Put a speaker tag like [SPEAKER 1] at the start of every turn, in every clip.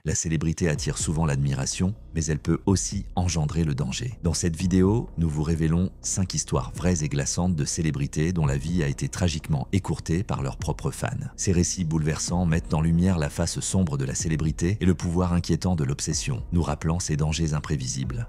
[SPEAKER 1] La célébrité attire souvent l'admiration, mais elle peut aussi engendrer le danger. Dans cette vidéo, nous vous révélons 5 histoires vraies et glaçantes de célébrités dont la vie a été tragiquement écourtée par leurs propres fans. Ces récits bouleversants mettent en lumière la face sombre de la célébrité et le pouvoir inquiétant de l'obsession, nous rappelant ses dangers imprévisibles.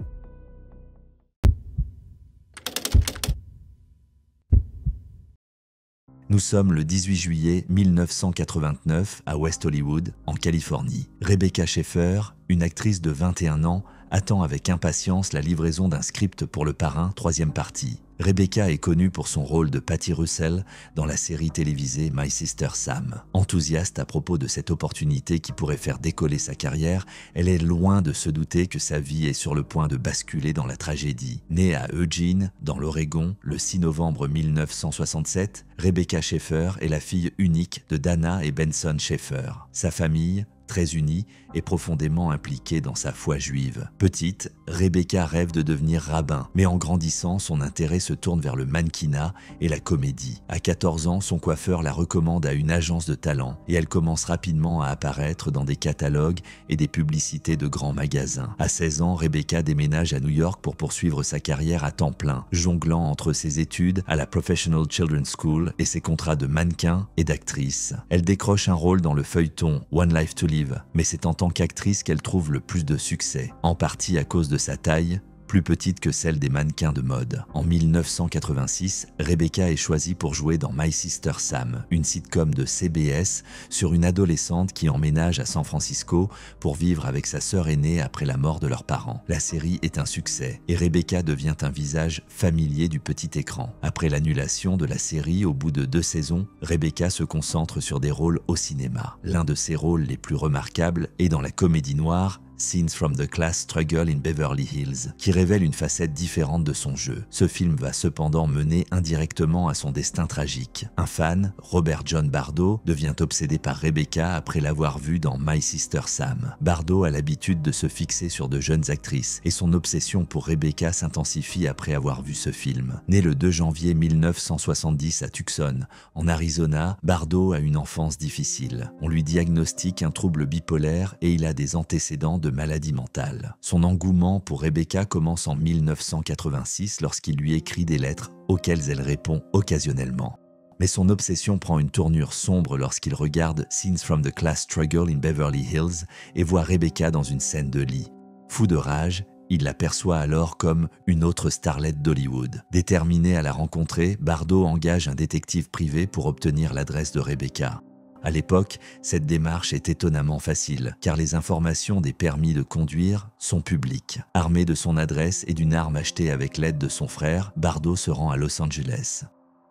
[SPEAKER 1] Nous sommes le 18 juillet 1989 à West Hollywood, en Californie. Rebecca Schaeffer, une actrice de 21 ans, attend avec impatience la livraison d'un script pour Le Parrain, 3e partie. Rebecca est connue pour son rôle de Patty Russell dans la série télévisée My Sister Sam. Enthousiaste à propos de cette opportunité qui pourrait faire décoller sa carrière, elle est loin de se douter que sa vie est sur le point de basculer dans la tragédie. Née à Eugene, dans l'Oregon, le 6 novembre 1967, Rebecca Schaeffer est la fille unique de Dana et Benson Schaeffer. Sa famille, très unie, est profondément impliquée dans sa foi juive. Petite, Rebecca rêve de devenir rabbin, mais en grandissant, son intérêt se tourne vers le mannequinat et la comédie. À 14 ans, son coiffeur la recommande à une agence de talent et elle commence rapidement à apparaître dans des catalogues et des publicités de grands magasins. À 16 ans, Rebecca déménage à New York pour poursuivre sa carrière à temps plein, jonglant entre ses études à la Professional Children's School et ses contrats de mannequin et d'actrice. Elle décroche un rôle dans le feuilleton One Life to Live, mais c'est en tant qu'actrice qu'elle trouve le plus de succès, en partie à cause de sa taille, plus petite que celle des mannequins de mode. En 1986, Rebecca est choisie pour jouer dans My Sister Sam, une sitcom de CBS sur une adolescente qui emménage à San Francisco pour vivre avec sa sœur aînée après la mort de leurs parents. La série est un succès et Rebecca devient un visage familier du petit écran. Après l'annulation de la série au bout de 2 saisons, Rebecca se concentre sur des rôles au cinéma. L'un de ses rôles les plus remarquables est dans la comédie noire Scenes from the Class Struggle in Beverly Hills, qui révèle une facette différente de son jeu. Ce film va cependant mener indirectement à son destin tragique. Un fan, Robert John Bardo, devient obsédé par Rebecca après l'avoir vue dans My Sister Sam. Bardo a l'habitude de se fixer sur de jeunes actrices, et son obsession pour Rebecca s'intensifie après avoir vu ce film. Né le 2 janvier 1970 à Tucson, en Arizona, Bardo a une enfance difficile. On lui diagnostique un trouble bipolaire et il a des antécédents de maladie mentale. Son engouement pour Rebecca commence en 1986 lorsqu'il lui écrit des lettres auxquelles elle répond occasionnellement. Mais son obsession prend une tournure sombre lorsqu'il regarde Scenes from the Class Struggle in Beverly Hills et voit Rebecca dans une scène de lit. Fou de rage, il la perçoit alors comme une autre starlette d'Hollywood. Déterminé à la rencontrer, Bardo engage un détective privé pour obtenir l'adresse de Rebecca. À l'époque, cette démarche est étonnamment facile, car les informations des permis de conduire sont publiques. Armé de son adresse et d'une arme achetée avec l'aide de son frère, Bardo se rend à Los Angeles.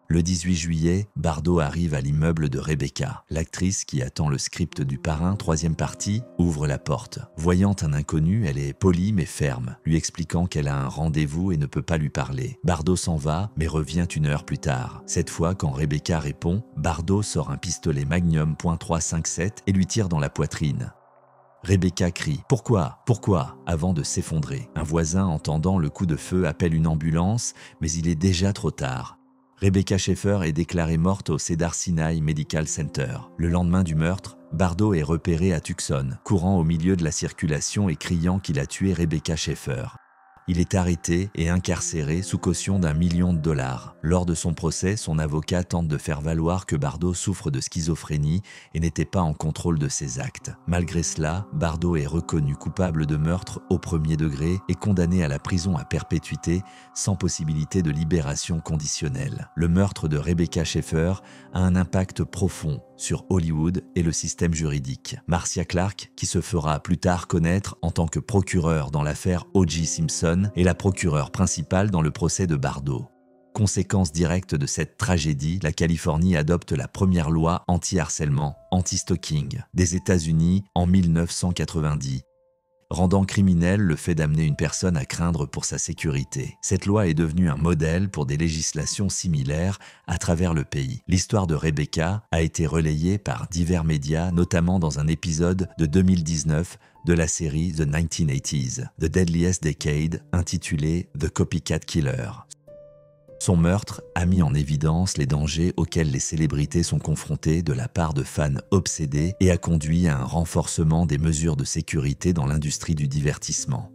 [SPEAKER 1] Le 18 juillet, Bardo arrive à l'immeuble de Rebecca. L'actrice qui attend le script du Parrain, 3e partie, ouvre la porte. Voyant un inconnu, elle est polie mais ferme, lui expliquant qu'elle a un rendez-vous et ne peut pas lui parler. Bardo s'en va, mais revient 1 heure plus tard. Cette fois, quand Rebecca répond, Bardo sort un pistolet Magnum .357 et lui tire dans la poitrine. Rebecca crie « Pourquoi ? Pourquoi ?» avant de s'effondrer. Un voisin, entendant le coup de feu, appelle une ambulance, mais il est déjà trop tard. Rebecca Schaeffer est déclarée morte au Cedars-Sinai Medical Center. Le lendemain du meurtre, Bardo est repéré à Tucson, courant au milieu de la circulation et criant qu'il a tué Rebecca Schaeffer. Il est arrêté et incarcéré sous caution d'1 million de dollars. Lors de son procès, son avocat tente de faire valoir que Bardo souffre de schizophrénie et n'était pas en contrôle de ses actes. Malgré cela, Bardo est reconnu coupable de meurtre au 1er degré et condamné à la prison à perpétuité sans possibilité de libération conditionnelle. Le meurtre de Rebecca Schaeffer a un impact profond sur Hollywood et le système juridique. Marcia Clark, qui se fera plus tard connaître en tant que procureure dans l'affaire O.J. Simpson, est la procureure principale dans le procès de Bardo. Conséquence directe de cette tragédie, la Californie adopte la première loi anti-harcèlement, anti-stalking, des États-Unis en 1990. Rendant criminel le fait d'amener une personne à craindre pour sa sécurité. Cette loi est devenue un modèle pour des législations similaires à travers le pays. L'histoire de Rebecca a été relayée par divers médias, notamment dans un épisode de 2019 de la série The 1980s, The Deadliest Decade, intitulé The Copycat Killer. Son meurtre a mis en évidence les dangers auxquels les célébrités sont confrontées de la part de fans obsédés et a conduit à un renforcement des mesures de sécurité dans l'industrie du divertissement.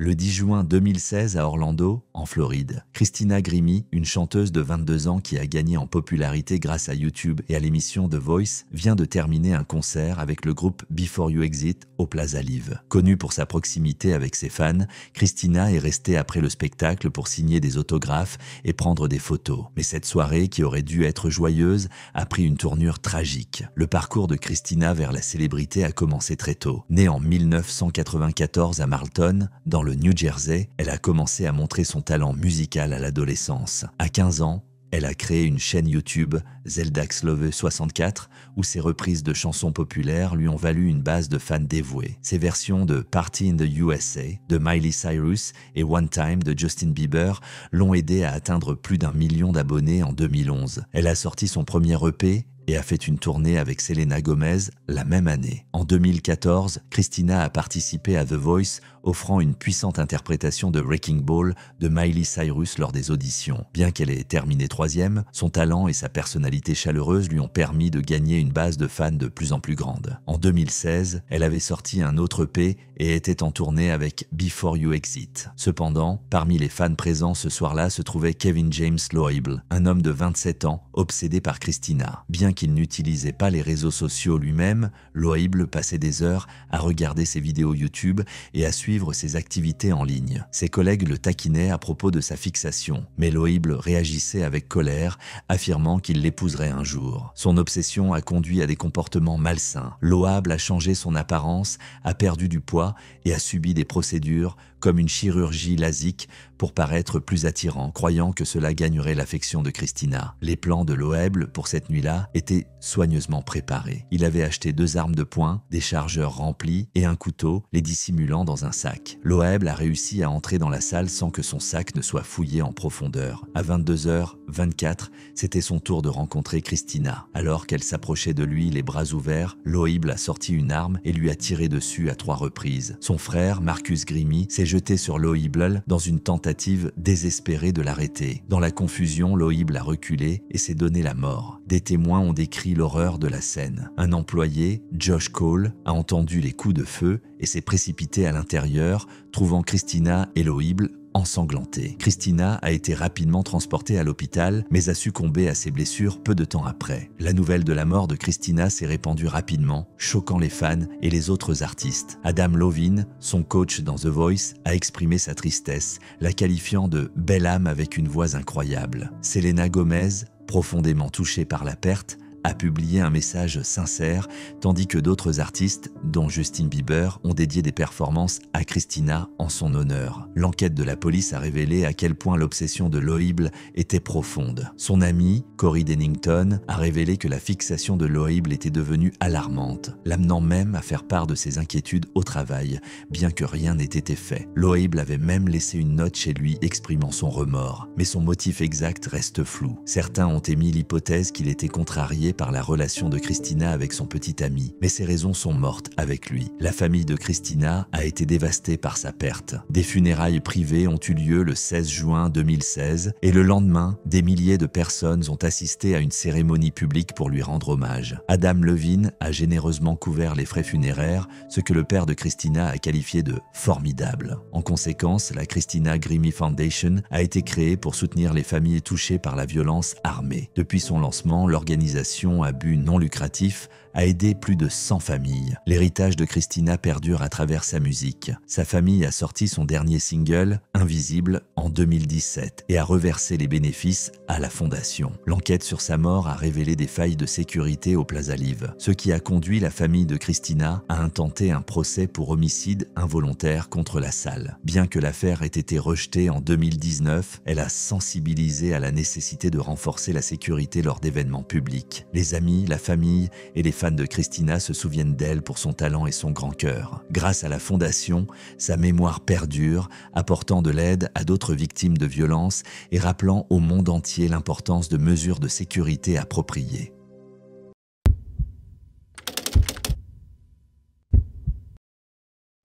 [SPEAKER 1] Le 10 juin 2016 à Orlando, en Floride, Christina Grimmie, une chanteuse de 22 ans qui a gagné en popularité grâce à YouTube et à l'émission The Voice, vient de terminer un concert avec le groupe Before You Exit au Plaza Live. Connue pour sa proximité avec ses fans, Christina est restée après le spectacle pour signer des autographes et prendre des photos. Mais cette soirée, qui aurait dû être joyeuse, a pris une tournure tragique. Le parcours de Christina vers la célébrité a commencé très tôt. Née en 1994 à Marlton, dans le New Jersey, elle a commencé à montrer son talent musical à l'adolescence. À 15 ans, elle a créé une chaîne YouTube, Zeldaxlove64, où ses reprises de chansons populaires lui ont valu une base de fans dévoués. Ses versions de Party in the USA de Miley Cyrus et One Time de Justin Bieber l'ont aidée à atteindre plus d'1 million d'abonnés en 2011. Elle a sorti son premier EP et a fait une tournée avec Selena Gomez la même année. En 2014, Christina a participé à The Voice, offrant une puissante interprétation de Wrecking Ball de Miley Cyrus lors des auditions. Bien qu'elle ait terminé 3e, son talent et sa personnalité chaleureuse lui ont permis de gagner une base de fans de plus en plus grande. En 2016, elle avait sorti un autre EP et était en tournée avec Before You Exit. Cependant, parmi les fans présents ce soir-là se trouvait Kevin James Loebl, un homme de 27 ans, obsédé par Christina. Bien qu'il n'utilisait pas les réseaux sociaux lui-même, Loebl passait des heures à regarder ses vidéos YouTube et à suivre ses activités en ligne. Ses collègues le taquinaient à propos de sa fixation, mais Loebl réagissait avec colère, affirmant qu'il l'épouserait un jour. Son obsession a conduit à des comportements malsains. Loebl a changé son apparence, a perdu du poids et a subi des procédures comme une chirurgie LASIK pour paraître plus attirant, croyant que cela gagnerait l'affection de Christina. Les plans de Loebl pour cette nuit-là étaient soigneusement préparés. Il avait acheté 2 armes de poing, des chargeurs remplis et un couteau, les dissimulant dans un sac. Loebl a réussi à entrer dans la salle sans que son sac ne soit fouillé en profondeur. À 22h24, c'était son tour de rencontrer Christina. Alors qu'elle s'approchait de lui, les bras ouverts, Loebl a sorti une arme et lui a tiré dessus à 3 reprises. Son frère, Marcus Grimmie, s'est jeté sur Loebl dans une tentative désespérée de l'arrêter. Dans la confusion, Loebl a reculé et s'est donné la mort. Des témoins ont décrit l'horreur de la scène. Un employé, Josh Cole, a entendu les coups de feu et s'est précipité à l'intérieur, trouvant Christina et Loebl ensanglantée. Christina a été rapidement transportée à l'hôpital, mais a succombé à ses blessures peu de temps après. La nouvelle de la mort de Christina s'est répandue rapidement, choquant les fans et les autres artistes. Adam Levine, son coach dans The Voice, a exprimé sa tristesse, la qualifiant de « belle âme avec une voix incroyable ». Selena Gomez, profondément touchée par la perte, a publié un message sincère, tandis que d'autres artistes, dont Justin Bieber, ont dédié des performances à Christina en son honneur. L'enquête de la police a révélé à quel point l'obsession de Loebl était profonde. Son ami, Corey Dennington, a révélé que la fixation de Loebl était devenue alarmante, l'amenant même à faire part de ses inquiétudes au travail, bien que rien n'ait été fait. Loebl avait même laissé une note chez lui exprimant son remords, mais son motif exact reste flou. Certains ont émis l'hypothèse qu'il était contrarié par la relation de Christina avec son petit ami, mais ces raisons sont mortes avec lui. La famille de Christina a été dévastée par sa perte. Des funérailles privées ont eu lieu le 16 juin 2016 et le lendemain, des milliers de personnes ont assisté à une cérémonie publique pour lui rendre hommage. Adam Levine a généreusement couvert les frais funéraires, ce que le père de Christina a qualifié de formidable. En conséquence, la Christina Grimmie Foundation a été créée pour soutenir les familles touchées par la violence armée. Depuis son lancement, l'organisation à but non lucratif a aidé plus de 100 familles. L'héritage de Christina perdure à travers sa musique. Sa famille a sorti son dernier single, Invisible, en 2017 et a reversé les bénéfices à la fondation. L'enquête sur sa mort a révélé des failles de sécurité au Plaza Live, ce qui a conduit la famille de Christina à intenter un procès pour homicide involontaire contre la salle. Bien que l'affaire ait été rejetée en 2019, elle a sensibilisé à la nécessité de renforcer la sécurité lors d'événements publics. Les amis, la famille et les fans de Christina se souviennent d'elle pour son talent et son grand cœur. Grâce à la fondation, sa mémoire perdure, apportant de l'aide à d'autres victimes de violences et rappelant au monde entier l'importance de mesures de sécurité appropriées.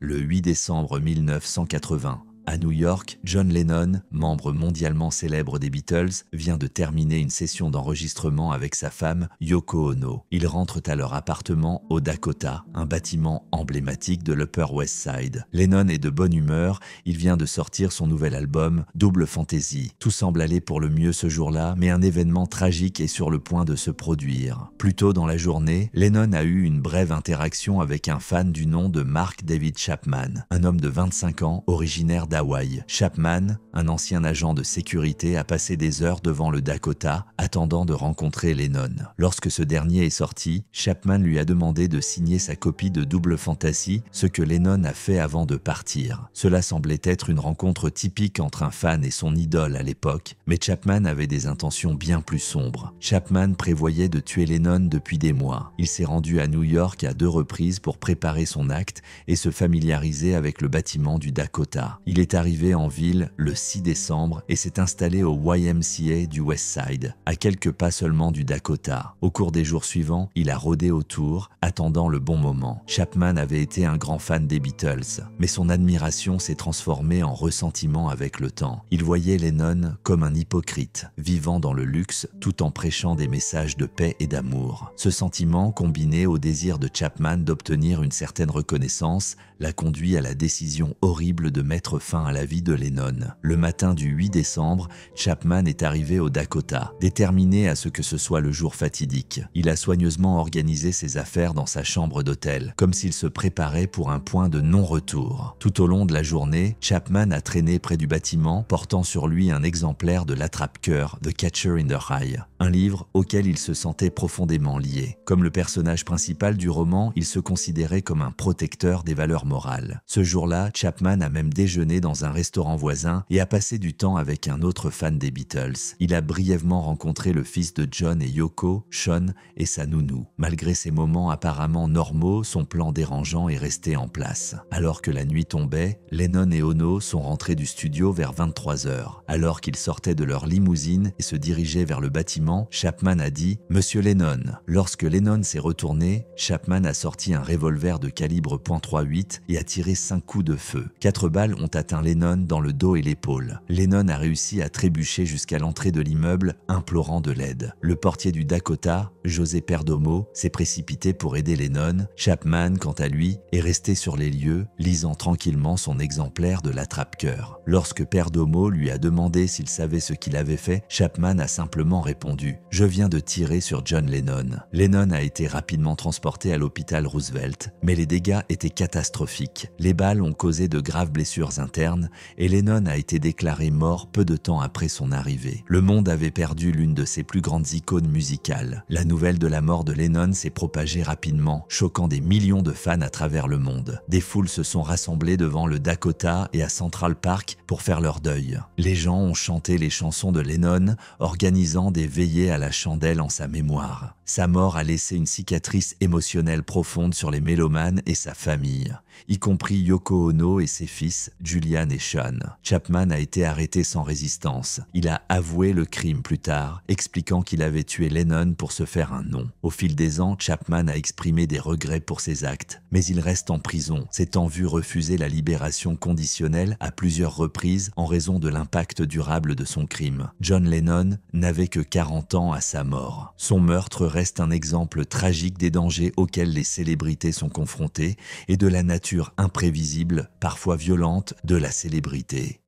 [SPEAKER 1] Le 8 décembre 1980, à New York, John Lennon, membre mondialement célèbre des Beatles, vient de terminer une session d'enregistrement avec sa femme Yoko Ono. Ils rentrent à leur appartement au Dakota, un bâtiment emblématique de l'Upper West Side. Lennon est de bonne humeur, il vient de sortir son nouvel album Double Fantasy. Tout semble aller pour le mieux ce jour-là, mais un événement tragique est sur le point de se produire. Plus tôt dans la journée, Lennon a eu une brève interaction avec un fan du nom de Mark David Chapman, un homme de 25 ans, originaire d'Hawaï. Chapman, un ancien agent de sécurité, a passé des heures devant le Dakota, attendant de rencontrer Lennon. Lorsque ce dernier est sorti, Chapman lui a demandé de signer sa copie de Double Fantasy, ce que Lennon a fait avant de partir. Cela semblait être une rencontre typique entre un fan et son idole à l'époque, mais Chapman avait des intentions bien plus sombres. Chapman prévoyait de tuer Lennon depuis des mois. Il s'est rendu à New York à 2 reprises pour préparer son acte et se familiariser avec le bâtiment du Dakota. Il est arrivé en ville le 6 décembre et s'est installé au YMCA du West Side, à quelques pas seulement du Dakota. Au cours des jours suivants, il a rôdé autour, attendant le bon moment. Chapman avait été un grand fan des Beatles, mais son admiration s'est transformée en ressentiment avec le temps. Il voyait Lennon comme un hypocrite, vivant dans le luxe tout en prêchant des messages de paix et d'amour. Ce sentiment, combiné au désir de Chapman d'obtenir une certaine reconnaissance, l'a conduit à la décision horrible de mettre fin à la vie de Lennon. Le matin du 8 décembre, Chapman est arrivé au Dakota, déterminé à ce que ce soit le jour fatidique. Il a soigneusement organisé ses affaires dans sa chambre d'hôtel, comme s'il se préparait pour un point de non-retour. Tout au long de la journée, Chapman a traîné près du bâtiment, portant sur lui un exemplaire de l'attrape-cœur The Catcher in the Rye, un livre auquel il se sentait profondément lié. Comme le personnage principal du roman, il se considérait comme un protecteur des valeurs morales. Ce jour-là, Chapman a même déjeuné dans un restaurant voisin et a passé du temps avec un autre fan des Beatles. Il a brièvement rencontré le fils de John et Yoko, Sean, et sa nounou. Malgré ces moments apparemment normaux, son plan dérangeant est resté en place. Alors que la nuit tombait, Lennon et Ono sont rentrés du studio vers 23h. Alors qu'ils sortaient de leur limousine et se dirigeaient vers le bâtiment, Chapman a dit « Monsieur Lennon ». Lorsque Lennon s'est retourné, Chapman a sorti un revolver de calibre .38 et a tiré 5 coups de feu. 4 balles ont atteint Lennon dans le dos et l'épaule. Lennon a réussi à trébucher jusqu'à l'entrée de l'immeuble, implorant de l'aide. Le portier du Dakota, José Perdomo, s'est précipité pour aider Lennon. Chapman, quant à lui, est resté sur les lieux, lisant tranquillement son exemplaire de l'attrape-cœur. Lorsque Perdomo lui a demandé s'il savait ce qu'il avait fait, Chapman a simplement répondu « Je viens de tirer sur John Lennon ». Lennon a été rapidement transporté à l'hôpital Roosevelt, mais les dégâts étaient catastrophiques. Les balles ont causé de graves blessures internes et Lennon a été déclaré mort peu de temps après son arrivée. Le monde avait perdu l'une de ses plus grandes icônes musicales. La nouvelle de la mort de Lennon s'est propagée rapidement, choquant des millions de fans à travers le monde. Des foules se sont rassemblées devant le Dakota et à Central Park pour faire leur deuil. Les gens ont chanté les chansons de Lennon, organisant des veillées à la chandelle en sa mémoire. Sa mort a laissé une cicatrice émotionnelle profonde sur les mélomanes et sa famille, y compris Yoko Ono et ses fils, Julian et Sean. Chapman a été arrêté sans résistance. Il a avoué le crime plus tard, expliquant qu'il avait tué Lennon pour se faire un nom. Au fil des ans, Chapman a exprimé des regrets pour ses actes, mais il reste en prison, s'étant vu refuser la libération conditionnelle à plusieurs reprises en raison de l'impact durable de son crime. John Lennon n'avait que 40 ans à sa mort. Son meurtre reste un exemple tragique des dangers auxquels les célébrités sont confrontées et de la nature imprévisible, parfois violente, de la célébrité.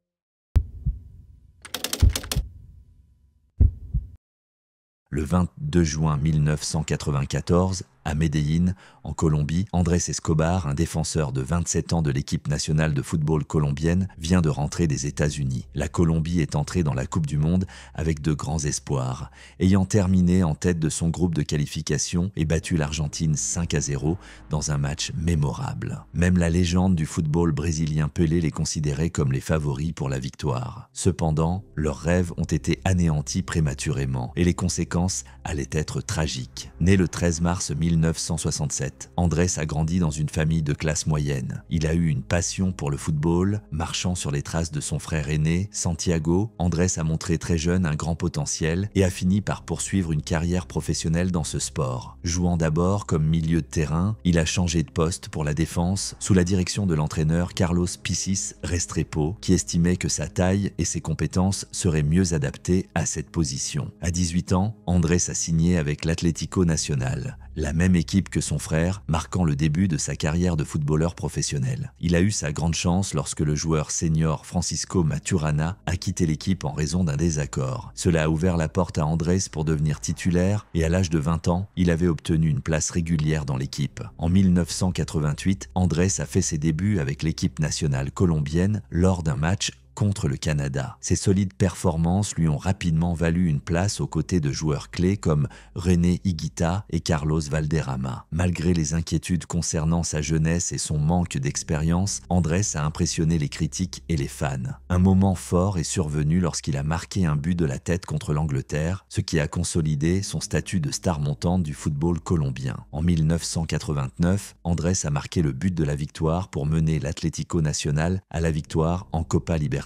[SPEAKER 1] Le 22 juin 1994, à Medellín, en Colombie, Andrés Escobar, un défenseur de 27 ans de l'équipe nationale de football colombienne, vient de rentrer des États-Unis. La Colombie est entrée dans la Coupe du Monde avec de grands espoirs, ayant terminé en tête de son groupe de qualification et battu l'Argentine 5-0 dans un match mémorable. Même la légende du football brésilien Pelé les considérait comme les favoris pour la victoire. Cependant, leurs rêves ont été anéantis prématurément et les conséquences allaient être tragiques. Né le 13 mars 1900, 1967, Andrés a grandi dans une famille de classe moyenne. Il a eu une passion pour le football, marchant sur les traces de son frère aîné, Santiago. Andrés a montré très jeune un grand potentiel et a fini par poursuivre une carrière professionnelle dans ce sport. Jouant d'abord comme milieu de terrain, il a changé de poste pour la défense sous la direction de l'entraîneur Carlos Pisis Restrepo, qui estimait que sa taille et ses compétences seraient mieux adaptées à cette position. À 18 ans, Andrés a signé avec l'Atlético Nacional, la même équipe que son frère, marquant le début de sa carrière de footballeur professionnel. Il a eu sa grande chance lorsque le joueur senior Francisco Maturana a quitté l'équipe en raison d'un désaccord. Cela a ouvert la porte à Andrés pour devenir titulaire et à l'âge de 20 ans, il avait obtenu une place régulière dans l'équipe. En 1988, Andrés a fait ses débuts avec l'équipe nationale colombienne lors d'un match contre le Canada. Ses solides performances lui ont rapidement valu une place aux côtés de joueurs clés comme René Higuita et Carlos Valderrama. Malgré les inquiétudes concernant sa jeunesse et son manque d'expérience, Andrés a impressionné les critiques et les fans. Un moment fort est survenu lorsqu'il a marqué un but de la tête contre l'Angleterre, ce qui a consolidé son statut de star montante du football colombien. En 1989, Andrés a marqué le but de la victoire pour mener l'Atlético Nacional à la victoire en Copa Libertadores.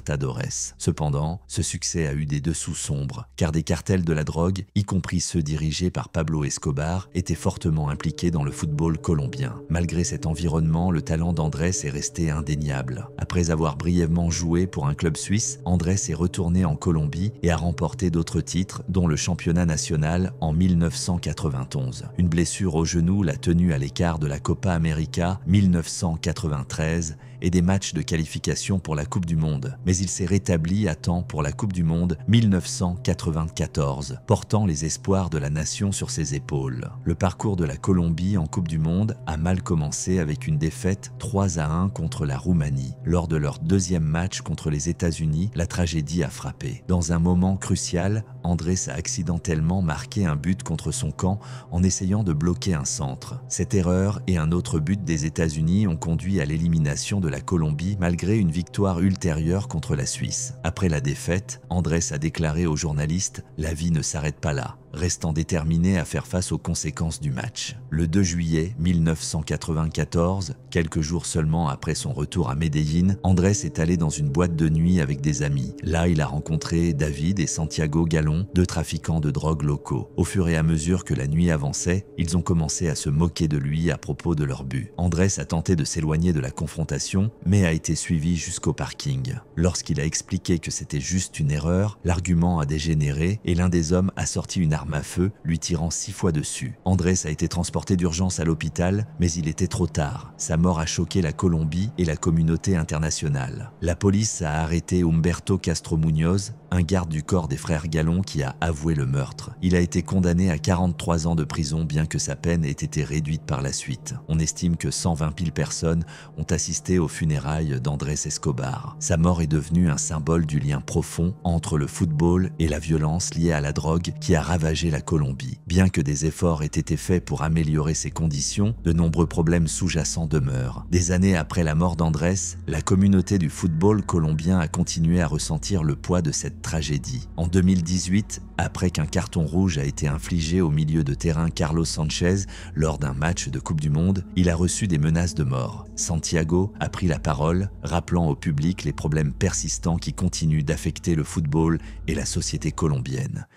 [SPEAKER 1] Cependant, ce succès a eu des dessous sombres, car des cartels de la drogue, y compris ceux dirigés par Pablo Escobar, étaient fortement impliqués dans le football colombien. Malgré cet environnement, le talent d'Andrés est resté indéniable. Après avoir brièvement joué pour un club suisse, Andrés est retourné en Colombie et a remporté d'autres titres, dont le championnat national en 1991. Une blessure au genou l'a tenu à l'écart de la Copa América 1993 et des matchs de qualification pour la Coupe du Monde. Mais il s'est rétabli à temps pour la Coupe du Monde 1994, portant les espoirs de la nation sur ses épaules. Le parcours de la Colombie en Coupe du Monde a mal commencé avec une défaite 3-1 contre la Roumanie. Lors de leur deuxième match contre les États-Unis, la tragédie a frappé. Dans un moment crucial, Andrés a accidentellement marqué un but contre son camp en essayant de bloquer un centre. Cette erreur et un autre but des États-Unis ont conduit à l'élimination de la Colombie malgré une victoire ultérieure contre la Suisse. Après la défaite, Andrés a déclaré aux journalistes « La vie ne s'arrête pas là », restant déterminé à faire face aux conséquences du match. Le 2 juillet 1994, quelques jours seulement après son retour à Medellín, Andrés est allé dans une boîte de nuit avec des amis. Là, il a rencontré David et Santiago Galón, deux trafiquants de drogue locaux. Au fur et à mesure que la nuit avançait, ils ont commencé à se moquer de lui à propos de leur but. Andrés a tenté de s'éloigner de la confrontation, mais a été suivi jusqu'au parking. Lorsqu'il a expliqué que c'était juste une erreur, l'argument a dégénéré et l'un des hommes a sorti une arme à feu, lui tirant 6 fois dessus. Andrés a été transporté d'urgence à l'hôpital, mais il était trop tard. Sa mort a choqué la Colombie et la communauté internationale. La police a arrêté Humberto Castro Muñoz, un garde du corps des frères Galón qui a avoué le meurtre. Il a été condamné à 43 ans de prison, bien que sa peine ait été réduite par la suite. On estime que 120 000 personnes ont assisté aux funérailles d'Andrés Escobar. Sa mort est devenue un symbole du lien profond entre le football et la violence liée à la drogue qui a ravagé la Colombie. Bien que des efforts aient été faits pour améliorer ses conditions, de nombreux problèmes sous-jacents demeurent. Des années après la mort d'Andrés, la communauté du football colombien a continué à ressentir le poids de cette tragédie. En 2018, après qu'un carton rouge a été infligé au milieu de terrain Carlos Sanchez lors d'un match de Coupe du Monde, il a reçu des menaces de mort. Santiago a pris la parole, rappelant au public les problèmes persistants qui continuent d'affecter le football et la société colombienne.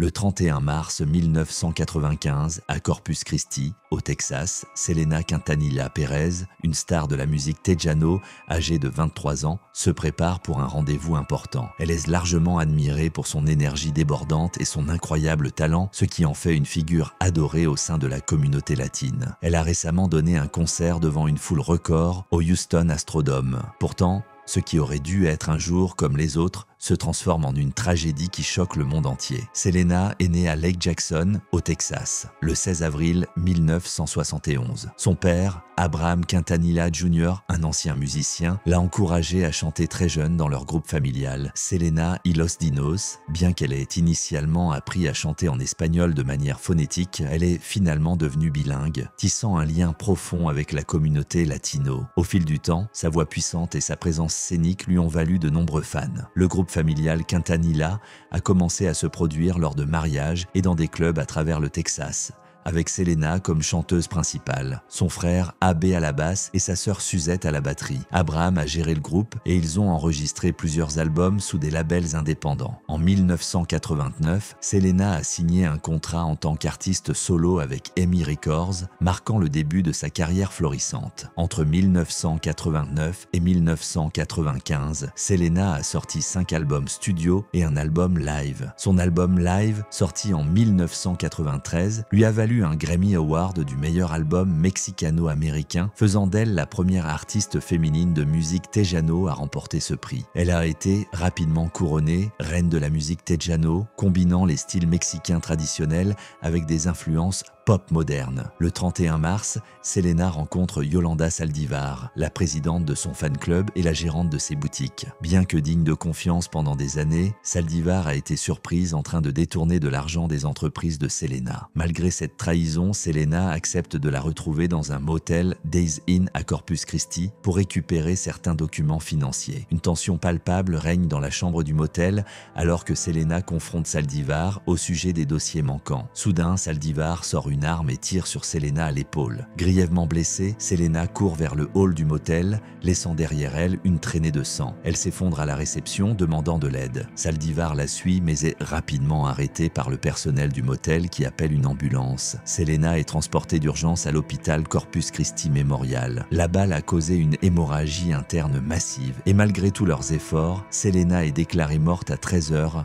[SPEAKER 1] Le 31 mars 1995, à Corpus Christi, au Texas, Selena Quintanilla Pérez, une star de la musique tejano, âgée de 23 ans, se prépare pour un rendez-vous important. Elle est largement admirée pour son énergie débordante et son incroyable talent, ce qui en fait une figure adorée au sein de la communauté latine. Elle a récemment donné un concert devant une foule record au Houston Astrodome. Pourtant, ce qui aurait dû être un jour comme les autres se transforme en une tragédie qui choque le monde entier. Selena est née à Lake Jackson, au Texas, le 16 avril 1971. Son père, Abraham Quintanilla Jr., un ancien musicien, l'a encouragée à chanter très jeune dans leur groupe familial, Selena y Los Dinos. Bien qu'elle ait initialement appris à chanter en espagnol de manière phonétique, elle est finalement devenue bilingue, tissant un lien profond avec la communauté latino. Au fil du temps, sa voix puissante et sa présence scénique lui ont valu de nombreux fans. Le groupe groupe familial Quintanilla a commencé à se produire lors de mariages et dans des clubs à travers le Texas, avec Selena comme chanteuse principale, son frère Abbé à la basse et sa sœur Suzette à la batterie. Abraham a géré le groupe et ils ont enregistré plusieurs albums sous des labels indépendants. En 1989, Selena a signé un contrat en tant qu'artiste solo avec EMI Records, marquant le début de sa carrière florissante. Entre 1989 et 1995, Selena a sorti 5 albums studio et un album live. Son album live, sorti en 1993, lui a valu un Grammy Award du meilleur album mexicano-américain, faisant d'elle la première artiste féminine de musique tejano à remporter ce prix. Elle a été rapidement couronnée reine de la musique tejano, combinant les styles mexicains traditionnels avec des influences pop moderne. Le 31 mars, Selena rencontre Yolanda Saldivar, la présidente de son fan club et la gérante de ses boutiques. Bien que digne de confiance pendant des années, Saldivar a été surprise en train de détourner de l'argent des entreprises de Selena. Malgré cette trahison, Selena accepte de la retrouver dans un motel Days Inn à Corpus Christi pour récupérer certains documents financiers. Une tension palpable règne dans la chambre du motel alors que Selena confronte Saldivar au sujet des dossiers manquants. Soudain, Saldivar sort une arme et tire sur Selena à l'épaule. Grièvement blessée, Selena court vers le hall du motel, laissant derrière elle une traînée de sang. Elle s'effondre à la réception, demandant de l'aide. Saldivar la suit, mais est rapidement arrêtée par le personnel du motel qui appelle une ambulance. Selena est transportée d'urgence à l'hôpital Corpus Christi Memorial. La balle a causé une hémorragie interne massive, et malgré tous leurs efforts, Selena est déclarée morte à 13h05.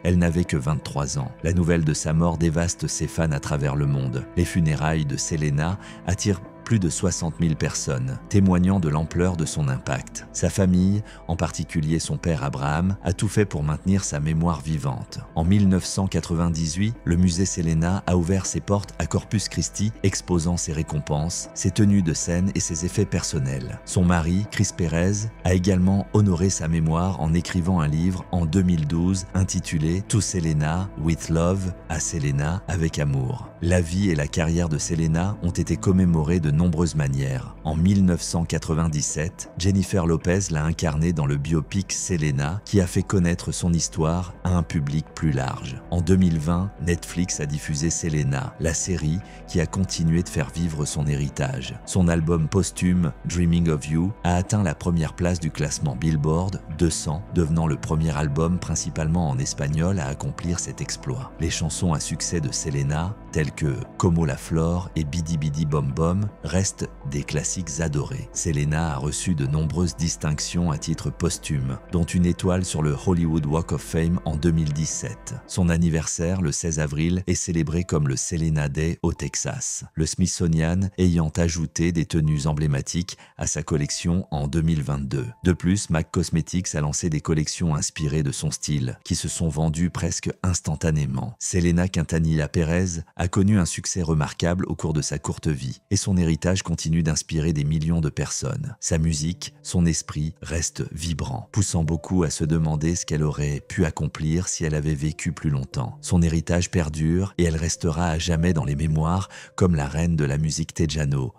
[SPEAKER 1] Elle n'avait que 23 ans. La nouvelle de sa mort dévaste ses fans à travers le monde. Les funérailles de Selena attirent plus de 60 000 personnes, témoignant de l'ampleur de son impact. Sa famille, en particulier son père Abraham, a tout fait pour maintenir sa mémoire vivante. En 1998, le musée Selena a ouvert ses portes à Corpus Christi, exposant ses récompenses, ses tenues de scène et ses effets personnels. Son mari, Chris Perez, a également honoré sa mémoire en écrivant un livre en 2012 intitulé To Selena with Love, à Selena avec amour. La vie et la carrière de Selena ont été commémorées de nombreuses manières. En 1997, Jennifer Lopez l'a incarnée dans le biopic Selena, qui a fait connaître son histoire à un public plus large. En 2020, Netflix a diffusé Selena, la série qui a continué de faire vivre son héritage. Son album posthume Dreaming of You a atteint la première place du classement Billboard 200, devenant le premier album principalement en espagnol à accomplir cet exploit. Les chansons à succès de Selena, telles que Como la Flor et Bidi Bidi Bom Bom, restent des classiques adorés. Selena a reçu de nombreuses distinctions à titre posthume, dont une étoile sur le Hollywood Walk of Fame en 2017. Son anniversaire, le 16 avril, est célébré comme le Selena Day au Texas, le Smithsonian ayant ajouté des tenues emblématiques à sa collection en 2022. De plus, MAC Cosmetics a lancé des collections inspirées de son style, qui se sont vendues presque instantanément. Selena Quintanilla Perez a connu un succès remarquable au cours de sa courte vie, et son héritage continue d'inspirer des millions de personnes. Sa musique, son esprit restent vibrants, poussant beaucoup à se demander ce qu'elle aurait pu accomplir si elle avait vécu plus longtemps. Son héritage perdure et elle restera à jamais dans les mémoires comme la reine de la musique tejano,